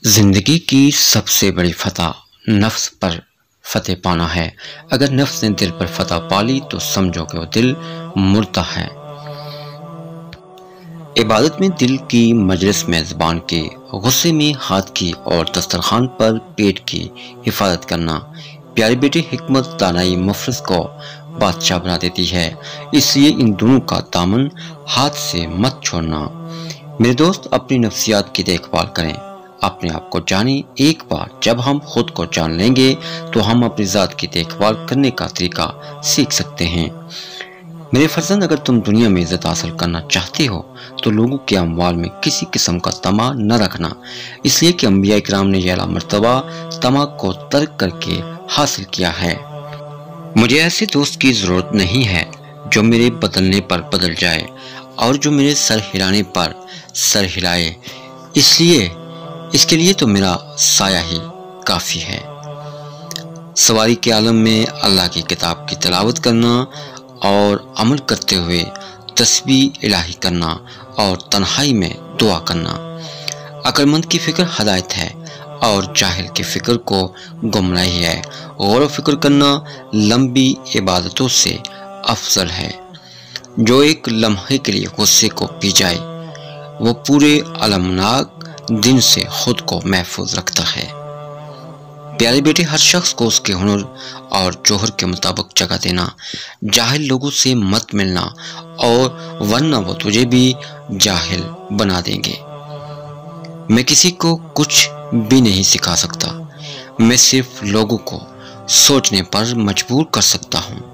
زندگی کی سب سے بڑی فتح نفس پر فتح پانا ہے۔ اگر نفس نے دل پر فتح پالی تو سمجھو کہ وہ دل مردہ ہے۔ عبادت میں دل کی، مجلس میں زبان کی، غصے میں ہاتھ کی اور دسترخوان پر پیٹ کی حفاظت کرنا۔ پیارے بیٹے، حکمت دانائی مفلس کو بادشاہ بنا دیتی ہے، اس لیے ان دونوں کا دامن ہاتھ سے مت چھوڑنا۔ میرے دوست، اپنی نفسیات کی دیکھ بھال کریں، اپنے آپ کو جانیں۔ ایک بار جب ہم خود کو جان لیں گے تو ہم اپنی ذات کی دیکھ بھال کرنے کا طریقہ سیکھ سکتے ہیں۔ میرے فرزند، اگر تم دنیا میں عزت حاصل کرنا چاہتے ہو تو لوگوں کے اموال میں کسی قسم کا طمع نہ رکھنا، اس لیے کہ انبیاء کرام نے یہ اعلیٰ مرتبہ طمع کو ترک کر کے حاصل کیا ہے۔ مجھے ایسے دوست کی ضرورت نہیں ہے جو میرے بدلنے پر بدل جائے اور جو میرے سر ہلانے پر سر ہلائے، اس کے لیے تو میرا سایہ ہی کافی ہے۔ سواری کے عالم میں اللہ کی کتاب کی تلاوت کرنا اور عمل کرتے ہوئے تسبیح الہی کرنا اور تنہائی میں دعا کرنا۔ عقل مند کی فکر ہدایت ہے اور جاہل کی فکر کو گمراہی ہے۔ غور و فکر کرنا لمبی عبادتوں سے افضل ہے۔ جو ایک لمحے کے لیے غصے کو پی جائے وہ پورے المناک دن سے خود کو محفوظ رکھتا ہے۔ پیارے بیٹے، ہر شخص کو اس کے ہنر اور جوہر کے مطابق جگہ دینا، جاہل لوگوں سے مت ملنا اور ورنہ وہ تجھے بھی جاہل بنا دیں گے۔ میں کسی کو کچھ بھی نہیں سکھا سکتا، میں صرف لوگوں کو سوچنے پر مجبور کر سکتا ہوں۔